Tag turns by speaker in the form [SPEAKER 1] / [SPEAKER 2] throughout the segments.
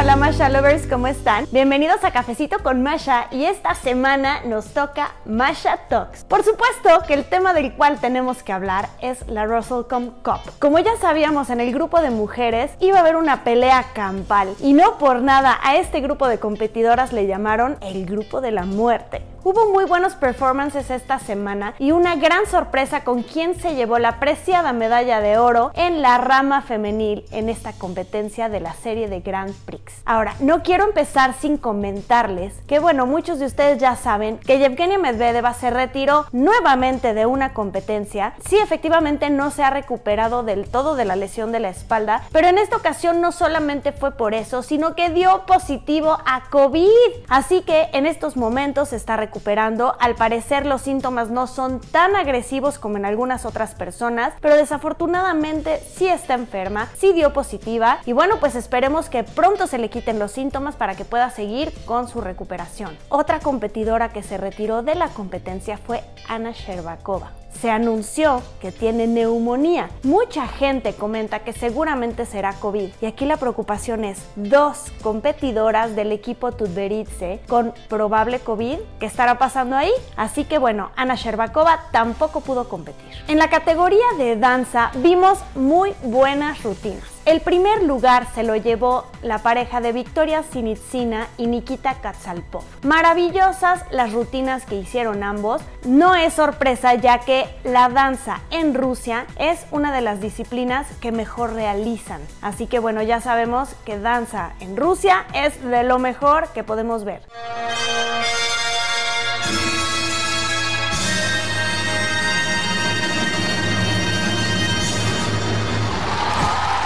[SPEAKER 1] Hola Masha Lovers, ¿cómo están? Bienvenidos a Cafecito con Masha y esta semana nos toca Masha Talks. Por supuesto que el tema del cual tenemos que hablar es la Wrestlecom Cup. Como ya sabíamos, en el grupo de mujeres iba a haber una pelea campal y no por nada a este grupo de competidoras le llamaron el grupo de la muerte. Hubo muy buenos performances esta semana y una gran sorpresa con quien se llevó la preciada medalla de oro en la rama femenil en esta competencia de la serie de Grand Prix. Ahora, no quiero empezar sin comentarles que, bueno, muchos de ustedes ya saben que Yevgenia Medvedeva se retiró nuevamente de una competencia. Sí, efectivamente no se ha recuperado del todo de la lesión de la espalda, pero en esta ocasión no solamente fue por eso, sino que dio positivo a COVID. Así que en estos momentos se está recuperando. Al parecer los síntomas no son tan agresivos como en algunas otras personas, pero desafortunadamente sí está enferma, sí dio positiva y bueno, pues esperemos que pronto se le quiten los síntomas para que pueda seguir con su recuperación. Otra competidora que se retiró de la competencia fue Anna Shcherbakova. Se anunció que tiene neumonía. Mucha gente comenta que seguramente será COVID. Y aquí la preocupación es 2 competidoras del equipo Tutberidze con probable COVID. ¿Qué estará pasando ahí? Así que bueno, Anna Shcherbakova tampoco pudo competir. En la categoría de danza vimos muy buenas rutinas. El primer lugar se lo llevó la pareja de Victoria Sinitsina y Nikita Katsalpov. Maravillosas las rutinas que hicieron ambos. No es sorpresa, ya que la danza en Rusia es una de las disciplinas que mejor realizan. Así que bueno, ya sabemos que danza en Rusia es de lo mejor que podemos ver.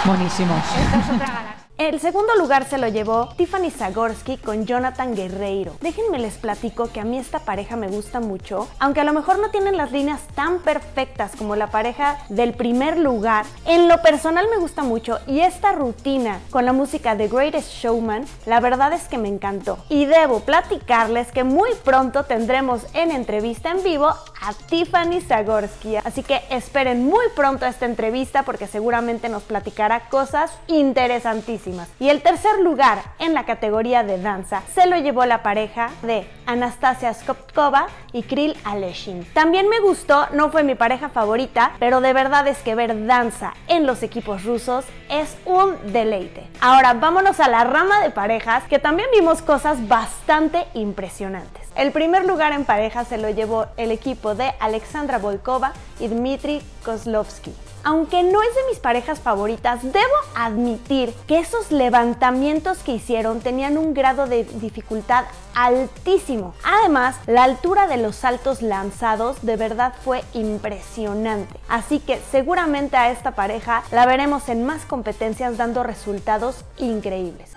[SPEAKER 2] Buenísimos.
[SPEAKER 1] Esta es otra galaxia. El segundo lugar se lo llevó Tiffany Zagorski con Jonathan Guerreiro. Déjenme les platico que a mí esta pareja me gusta mucho, aunque a lo mejor no tienen las líneas tan perfectas como la pareja del primer lugar. En lo personal me gusta mucho y esta rutina con la música de Greatest Showman, la verdad es que me encantó. Y debo platicarles que muy pronto tendremos en entrevista en vivo a Tiffany Zagorski. Así que esperen muy pronto esta entrevista porque seguramente nos platicará cosas interesantísimas. Y el tercer lugar en la categoría de danza se lo llevó la pareja de Anastasia Skopkova y Kirill Aleshin. También me gustó, no fue mi pareja favorita, pero de verdad es que ver danza en los equipos rusos es un deleite. Ahora vámonos a la rama de parejas, que también vimos cosas bastante impresionantes. El primer lugar en pareja se lo llevó el equipo de Alexandra Volkova y Dmitry Kozlovsky. Aunque no es de mis parejas favoritas, debo admitir que esos levantamientos que hicieron tenían un grado de dificultad altísimo. Además, la altura de los saltos lanzados de verdad fue impresionante. Así que seguramente a esta pareja la veremos en más competencias dando resultados increíbles.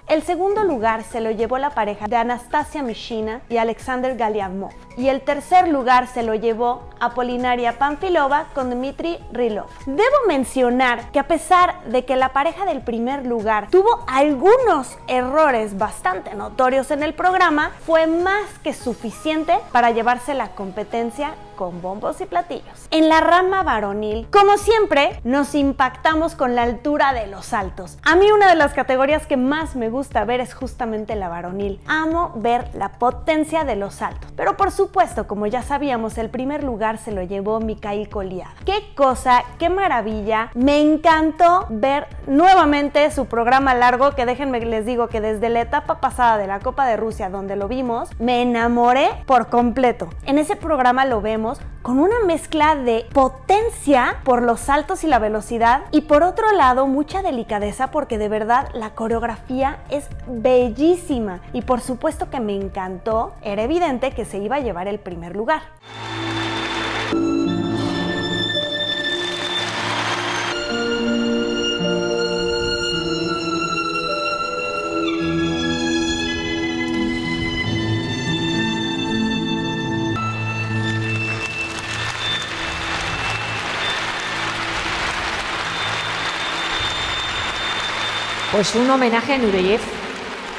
[SPEAKER 1] El segundo lugar se lo llevó la pareja de Anastasia Mishina y Alexander Galiamov. Y el tercer lugar se lo llevó Apolinaria Panfilova con Dmitry Rylov. Debo mencionar que a pesar de que la pareja del primer lugar tuvo algunos errores bastante notorios en el programa, fue más que suficiente para llevarse la competencia con bombos y platillos. En la rama varonil, como siempre, nos impactamos con la altura de los saltos. A mí una de las categorías que más me gusta ver es justamente la varonil. Amo ver la potencia de los saltos. Pero por supuesto, como ya sabíamos, el primer lugar se lo llevó Mikhail Koliada. ¡Qué cosa! ¡Qué maravilla! Me encantó ver nuevamente su programa largo, que déjenme les digo que desde la etapa pasada de la Copa de Rusia, donde lo vimos, me enamoré por completo. En ese programa lo vemos con una mezcla de potencia por los saltos y la velocidad, y por otro lado mucha delicadeza, porque de verdad la coreografía es bellísima y por supuesto que me encantó. Era evidente que se iba a llevar el primer lugar.
[SPEAKER 2] Pues un homenaje a Nureyev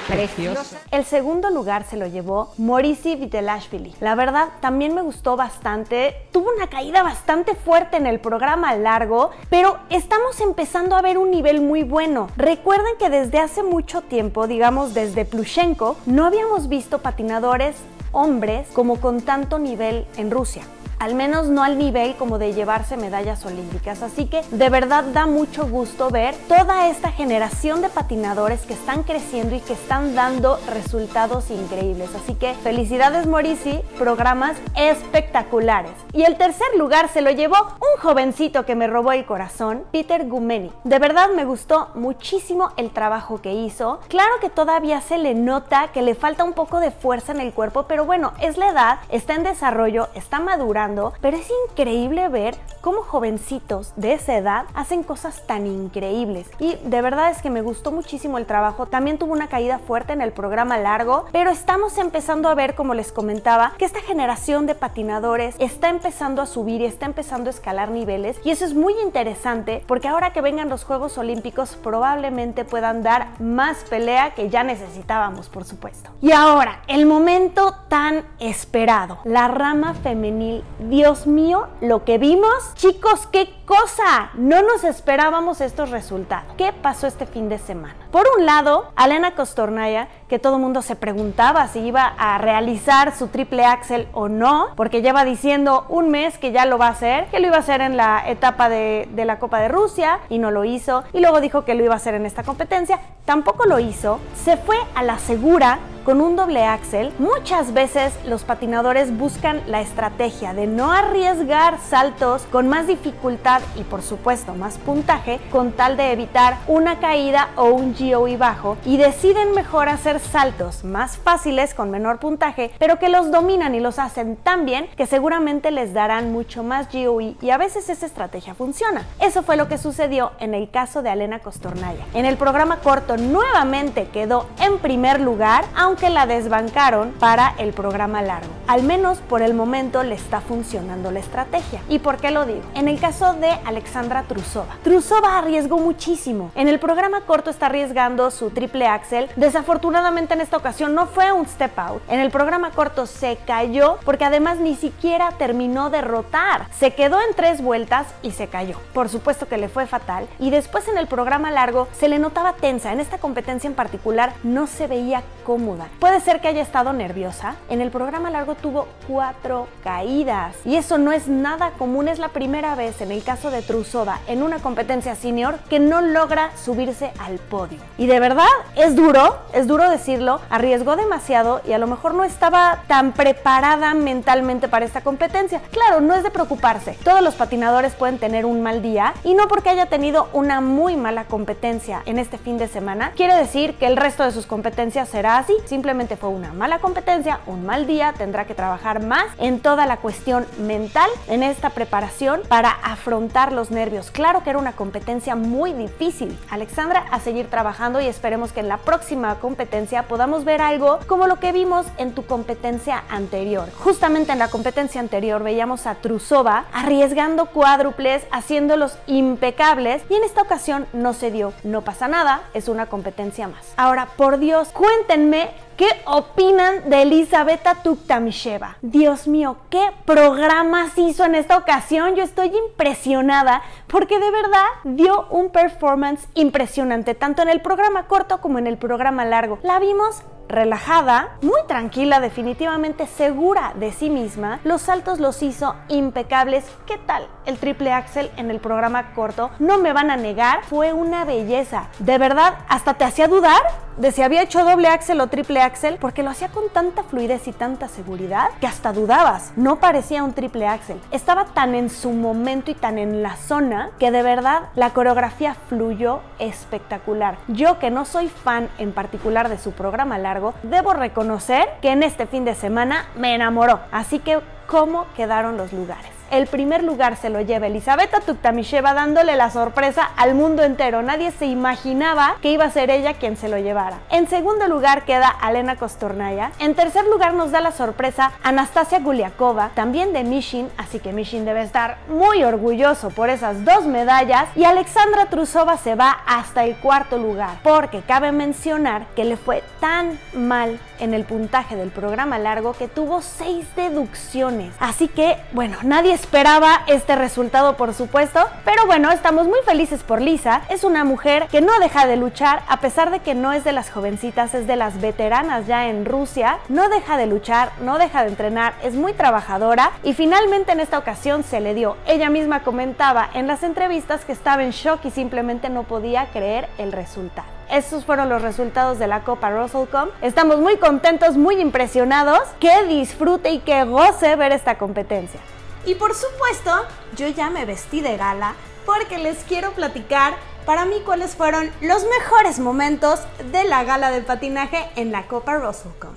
[SPEAKER 2] precioso.
[SPEAKER 1] El segundo lugar se lo llevó Morisi Vitelashvili. La verdad, también me gustó bastante. Tuvo una caída bastante fuerte en el programa largo, pero estamos empezando a ver un nivel muy bueno. Recuerden que desde hace mucho tiempo, digamos desde Plushenko, no habíamos visto patinadores hombres como con tanto nivel en Rusia. Al menos no al nivel como de llevarse medallas olímpicas. Así que de verdad da mucho gusto ver toda esta generación de patinadores que están creciendo y que están dando resultados increíbles. Así que felicidades Morisi, programas espectaculares. Y el tercer lugar se lo llevó un jovencito que me robó el corazón, Peter Gumeni. De verdad me gustó muchísimo el trabajo que hizo. Claro que todavía se le nota que le falta un poco de fuerza en el cuerpo, pero bueno, es la edad, está en desarrollo, está madurando. Pero es increíble ver cómo jovencitos de esa edad hacen cosas tan increíbles. Y de verdad es que me gustó muchísimo el trabajo. También tuvo una caída fuerte en el programa largo, pero estamos empezando a ver, como les comentaba, que esta generación de patinadores está empezando a subir y está empezando a escalar niveles. Y eso es muy interesante porque ahora que vengan los Juegos Olímpicos probablemente puedan dar más pelea que ya necesitábamos, por supuesto. Y ahora, el momento tan esperado, la rama femenil. Dios mío, lo que vimos, chicos, qué cosa, no nos esperábamos estos resultados. ¿Qué pasó este fin de semana? Por un lado, Alena Kostornaia, que todo el mundo se preguntaba si iba a realizar su triple axel o no, porque lleva diciendo un mes que ya lo va a hacer, que lo iba a hacer en la etapa de la Copa de Rusia y no lo hizo, y luego dijo que lo iba a hacer en esta competencia, tampoco lo hizo, se fue a la segura con un doble axel. Muchas veces los patinadores buscan la estrategia de no arriesgar saltos con más dificultad y por supuesto más puntaje con tal de evitar una caída o un GOE bajo, y deciden mejor hacer saltos más fáciles con menor puntaje pero que los dominan y los hacen tan bien que seguramente les darán mucho más GOE, y a veces esa estrategia funciona. Eso fue lo que sucedió en el caso de Alena Kostornaia. En el programa corto nuevamente quedó en primer lugar, aunque la desbancaron para el programa largo. Al menos por el momento le está funcionando la estrategia. ¿Y por qué lo digo? En el caso de Alexandra Trusova. Trusova arriesgó muchísimo. En el programa corto está arriesgando su triple axel. Desafortunadamente en esta ocasión no fue un step out. En el programa corto se cayó porque además ni siquiera terminó de rotar. Se quedó en 3 vueltas y se cayó. Por supuesto que le fue fatal. Y después en el programa largo se le notaba tensa. En esta competencia en particular no se veía cómoda. Puede ser que haya estado nerviosa. En el programa largo tuvo 4 caídas. Y eso no es nada común. Es la primera vez en el caso de Trusova en una competencia senior que no logra subirse al podio. Y de verdad es duro decirlo, arriesgó demasiado y a lo mejor no estaba tan preparada mentalmente para esta competencia. Claro, no es de preocuparse. Todos los patinadores pueden tener un mal día y no porque haya tenido una muy mala competencia en este fin de semana quiere decir que el resto de sus competencias será así. Simplemente fue una mala competencia, un mal día, tendrá que trabajar más en toda la cuestión mental en esta preparación para afrontar los nervios. Claro que era una competencia muy difícil. Alexandra, a seguir trabajando y esperemos que en la próxima competencia podamos ver algo como lo que vimos en tu competencia anterior. Justamente en la competencia anterior veíamos a Trusova arriesgando cuádruples, haciéndolos impecables y en esta ocasión no se dio. No pasa nada, es una competencia más. Ahora, por Dios, cuéntenme ¿qué opinan de Elizaveta Tuktamisheva? Dios mío, ¿qué programas hizo en esta ocasión? Yo estoy impresionada porque de verdad dio un performance impresionante, tanto en el programa corto como en el programa largo. La vimos relajada, muy tranquila, definitivamente segura de sí misma. Los saltos los hizo impecables. ¿Qué tal el triple axel en el programa corto? No me van a negar, fue una belleza. De verdad, hasta te hacía dudar de si había hecho doble axel o triple axel, porque lo hacía con tanta fluidez y tanta seguridad que hasta dudabas. No parecía un triple axel. Estaba tan en su momento y tan en la zona que de verdad la coreografía fluyó espectacular. Yo, que no soy fan en particular de su programa largo, debo reconocer que en este fin de semana me enamoró. Así que, ¿cómo quedaron los lugares? el primer lugar se lo lleva Elizaveta Tuktamisheva, dándole la sorpresa al mundo entero. Nadie se imaginaba que iba a ser ella quien se lo llevara. En segundo lugar queda Alena Kostornaia. En tercer lugar nos da la sorpresa Anastasia Guliakova, también de Mishin, así que Mishin debe estar muy orgulloso por esas 2 medallas. Y Alexandra Trusova se va hasta el cuarto lugar, porque cabe mencionar que le fue tan mal en el puntaje del programa largo que tuvo 6 deducciones. Así que, bueno, nadie esperaba este resultado, por supuesto, pero bueno, estamos muy felices por Lisa. Es una mujer que no deja de luchar, a pesar de que no es de las jovencitas, es de las veteranas ya en Rusia. No deja de luchar, no deja de entrenar, es muy trabajadora y finalmente en esta ocasión se le dio. Ella misma comentaba en las entrevistas que estaba en shock y simplemente no podía creer el resultado. Estos fueron los resultados de la Copa Russell-Com. Estamos muy contentos, muy impresionados. Que disfrute y que goce ver esta competencia. Y por supuesto, yo ya me vestí de gala porque les quiero platicar para mí cuáles fueron los mejores momentos de la gala de patinaje en la Copa Russell-Com.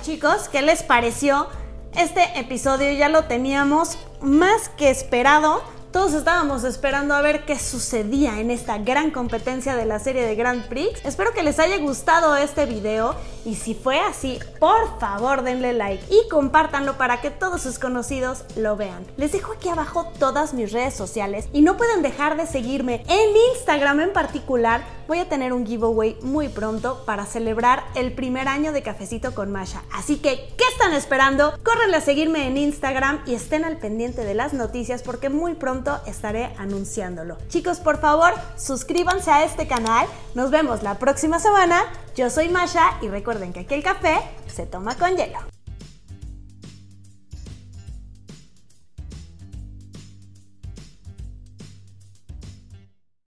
[SPEAKER 1] Chicos, ¿qué les pareció? Este episodio ya lo teníamos más que esperado. Todos estábamos esperando a ver qué sucedía en esta gran competencia de la serie de Grand Prix. Espero que les haya gustado este video y si fue así, por favor denle like y compártanlo para que todos sus conocidos lo vean. Les dejo aquí abajo todas mis redes sociales y no pueden dejar de seguirme en Instagram en particular. Voy a tener un giveaway muy pronto para celebrar el primer año de Cafecito con Masha. Así que, ¿qué están esperando? Córrenle a seguirme en Instagram y estén al pendiente de las noticias porque muy pronto estaré anunciándolo. Chicos, por favor, suscríbanse a este canal. Nos vemos la próxima semana. Yo soy Masha y recuerden que aquí el café se toma con hielo.